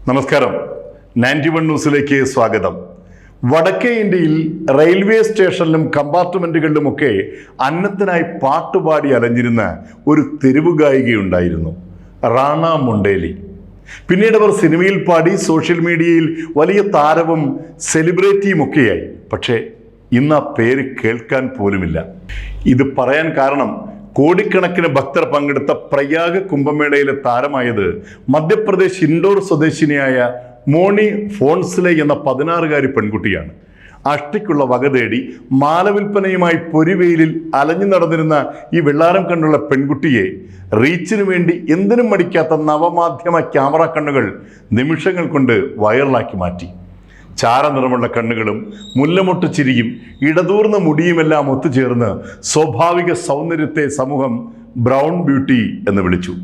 നമസ്കാരം. 91 ന്യൂസിലേക്ക് സ്വാഗതം. വടക്കേ ഇന്ത്യയിൽ റെയിൽവേ സ്റ്റേഷനിലും കമ്പാർട്ട്മെന്റുകളിലുമൊക്കെ അന്നത്തിനായി പാട്ടുപാടി അലഞ്ഞിരുന്ന ഒരു തെരുവ് ഗായികയുണ്ടായിരുന്നു, റാണ മൊണ്ടേലി. പിന്നീട് അവർ സിനിമയിൽ പാടി സോഷ്യൽ മീഡിയയിൽ വലിയ താരവും സെലിബ്രിറ്റിയുമൊക്കെയായി. പക്ഷേ ഇന്ന് ആ പേര് കേൾക്കാൻ പോലുമില്ല. ഇത് പറയാൻ കാരണം കോടിക്കണക്കിന് ഭക്തർ പങ്കെടുത്ത പ്രയാഗ് കുംഭമേളയിലെ താരമായത് മധ്യപ്രദേശ് ഇൻഡോർ സ്വദേശിനിയായ മോണി ഫോൺസ്ലെ എന്ന 16-കാരി പെൺകുട്ടിയാണ്. അഷ്ടിക്കുള്ള വക തേടി മാലവിൽപ്പനയുമായി പൊരിവെയിലിൽ അലഞ്ഞു നടന്നിരുന്ന ഈ വെള്ളാരം കണ്ണുള്ള പെൺകുട്ടിയെ റീച്ചിനു വേണ്ടി എന്തിനും മടിക്കാത്ത നവമാധ്യമ ക്യാമറ കണ്ണുകൾ നിമിഷങ്ങൾ കൊണ്ട് വൈറലാക്കി മാറ്റി. ചാരനിറമുള്ള കണ്ണുകളും മുല്ലമൊട്ട് ചിരിയും ഇടതൂർന്ന മുടിയുമെല്ലാം ഒത്തുചേർന്ന് സ്വാഭാവിക സൗന്ദര്യത്തെ സമൂഹം ബ്രൗൺ ബ്യൂട്ടി എന്ന് വിളിച്ചു.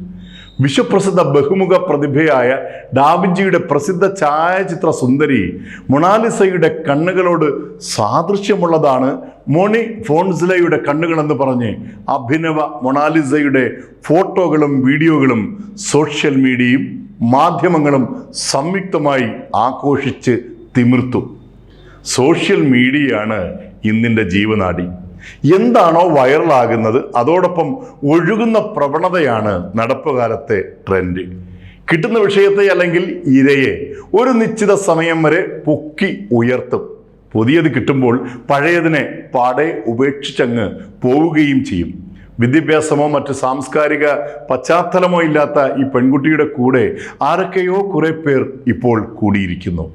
വിശ്വപ്രസിദ്ധ ബഹുമുഖ പ്രതിഭയായ ഡാവിഞ്ചിയുടെ പ്രസിദ്ധ ഛായാചിത്ര സുന്ദരി മൊണാലിസയുടെ കണ്ണുകളോട് സാദൃശ്യമുള്ളതാണ് മോണി ഫോൺസ്ലെയുടെ കണ്ണുകളെന്ന് പറഞ്ഞ് അഭിനവ മൊണാലിസയുടെ ഫോട്ടോകളും വീഡിയോകളും സോഷ്യൽ മീഡിയയും മാധ്യമങ്ങളും സംയുക്തമായി ആഘോഷിച്ച് തിമിർത്തു. സോഷ്യൽ മീഡിയയാണ് ഇന്നിൻ്റെ ജീവനാഡി. എന്താണോ വൈറലാകുന്നത് അതോടൊപ്പം ഒഴുകുന്ന പ്രവണതയാണ് നടപ്പുകാലത്തെ ട്രെൻഡ്. കിട്ടുന്ന വിഷയത്തെ അല്ലെങ്കിൽ ഇരയെ ഒരു നിശ്ചിത സമയം വരെ പൊക്കി ഉയർത്തും. പുതിയത് കിട്ടുമ്പോൾ പഴയതിനെ പാടെ ഉപേക്ഷിച്ചങ്ങ് പോവുകയും ചെയ്യും. വിദ്യാഭ്യാസമോ മറ്റ് സാംസ്കാരിക പശ്ചാത്തലമോ ഇല്ലാത്ത ഈ പെൺകുട്ടിയുടെ കൂടെ ആരൊക്കെയോ കുറെ പേർ ഇപ്പോൾ കൂടിയിരിക്കുന്നു,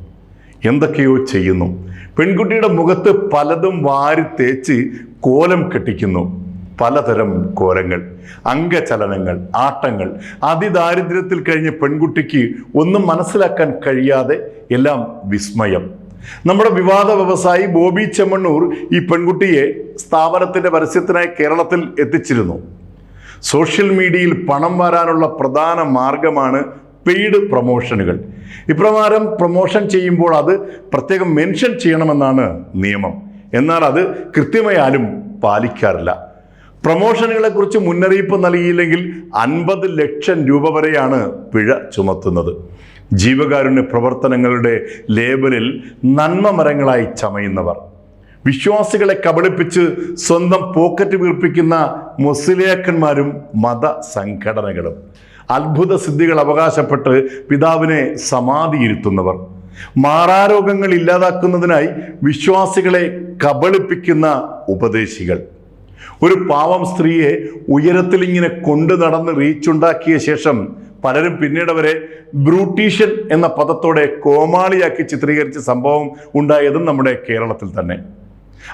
എന്തൊക്കെയോ ചെയ്യുന്നു. പെൺകുട്ടിയുടെ മുഖത്ത് പലതും വാരി തേച്ച് കോലം കെട്ടിക്കുന്നു. പലതരം കോലങ്ങൾ, അംഗചലനങ്ങൾ, ആട്ടങ്ങൾ. അതിദാരിദ്ര്യത്തിൽ കഴിഞ്ഞ പെൺകുട്ടിക്ക് ഒന്നും മനസ്സിലാക്കാൻ കഴിയാതെ എല്ലാം വിസ്മയം. നമ്മുടെ വിവാദ വ്യവസായി ബോബി ചെമ്മണ്ണൂർ ഈ പെൺകുട്ടിയെ സ്ഥാപനത്തിൻ്റെ പരസ്യത്തിനായി കേരളത്തിൽ എത്തിച്ചിരുന്നു. സോഷ്യൽ മീഡിയയിൽ പണം വരാനുള്ള പ്രധാന മാർഗമാണ് പെയ്ഡ് പ്രൊമോഷനുകൾ. ഇപ്രകാരം പ്രൊമോഷൻ ചെയ്യുമ്പോൾ അത് പ്രത്യേകം മെൻഷൻ ചെയ്യണമെന്നാണ് നിയമം. എന്നാൽ അത് കൃത്യമായി ആരും പാലിക്കാറില്ല. പ്രൊമോഷനുകളെ കുറിച്ച് മുന്നറിയിപ്പ് നൽകിയില്ലെങ്കിൽ 50 ലക്ഷം രൂപ വരെയാണ് പിഴ ചുമത്തുന്നത്. ജീവകാരുണ്യ പ്രവർത്തനങ്ങളുടെ ലേബലിൽ നന്മ മരങ്ങളായി ചമയുന്നവർ, വിശ്വാസികളെ കബളിപ്പിച്ച് സ്വന്തം പോക്കറ്റ് വീർപ്പിക്കുന്ന മുസ്ലിയാക്കന്മാരും മത സംഘടനകളും, അത്ഭുത സിദ്ധികൾ അവകാശപ്പെട്ട് പിതാവിനെ സമാധിയിരുത്തുന്നവർ, മാറാരോഗങ്ങൾ ഇല്ലാതാക്കുന്നതിനായി വിശ്വാസികളെ കബളിപ്പിക്കുന്ന ഉപദേശികൾ, ഒരു പാവം സ്ത്രീയെ ഉയരത്തിൽ ഇങ്ങനെ കൊണ്ടു നടന്ന് റീച്ചുണ്ടാക്കിയ ശേഷം പലരും പിന്നീട് അവരെ ബ്രൂട്ടീഷ്യൻ എന്ന പദത്തോടെ കോമാളിയാക്കി ചിത്രീകരിച്ച സംഭവം ഉണ്ടായതും നമ്മുടെ കേരളത്തിൽ തന്നെ.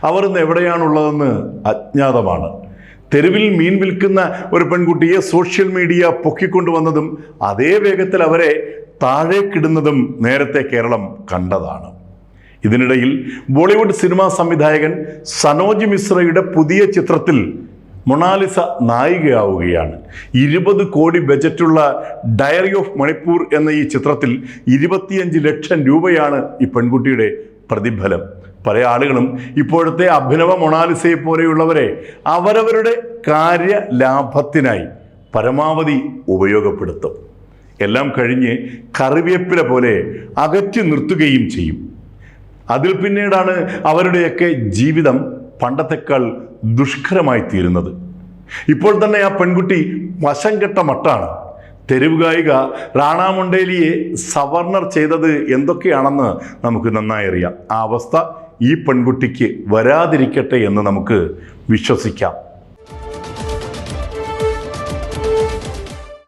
അവർ ഇന്ന് എവിടെയാണുള്ളതെന്ന് അജ്ഞാതമാണ്. തെരുവിൽ മീൻ വിൽക്കുന്ന ഒരു പെൺകുട്ടിയെ സോഷ്യൽ മീഡിയ പൊക്കിക്കൊണ്ടുവന്നതും അതേ വേഗത്തിൽ അവരെ താഴേക്കിടുന്നതും നേരത്തെ കേരളം കണ്ടതാണ്. ഇതിനിടയിൽ ബോളിവുഡ് സിനിമാ സംവിധായകൻ സനോജ് മിശ്രയുടെ പുതിയ ചിത്രത്തിൽ മൊണാലിസ നായികയാവുകയാണ്. 20 കോടി ബജറ്റുള്ള ഡയറി ഓഫ് മണിപ്പൂർ എന്ന ഈ ചിത്രത്തിൽ 25 ലക്ഷം രൂപയാണ് ഈ പെൺകുട്ടിയുടെ പ്രതിഫലം. പല ആളുകളും ഇപ്പോഴത്തെ അഭിനവ മൊണാലിസയെ പോലെയുള്ളവരെ അവരവരുടെ കാര്യലാഭത്തിനായി പരമാവധി ഉപയോഗപ്പെടുത്തും. എല്ലാം കഴിഞ്ഞ് കറിവേപ്പില പോലെ അകറ്റി നിർത്തുകയും ചെയ്യും. അതിൽ പിന്നീടാണ് അവരുടെയൊക്കെ ജീവിതം പണ്ടത്തെക്കാൾ ദുഷ്കരമായി തീരുന്നത്. ഇപ്പോൾ തന്നെ ആ പെൺകുട്ടി വശം കെട്ട മട്ടാണ്. തെരുവ് ഗായിക റാണ മൊണ്ടേലിയെ സവർണർ ചെയ്തത് എന്തൊക്കെയാണെന്ന് നമുക്ക് നന്നായി അറിയാം. ആ അവസ്ഥ ഈ പെൺകുട്ടിക്ക് വരാതിരിക്കട്ടെ എന്ന് നമുക്ക് വിശ്വസിക്കാം.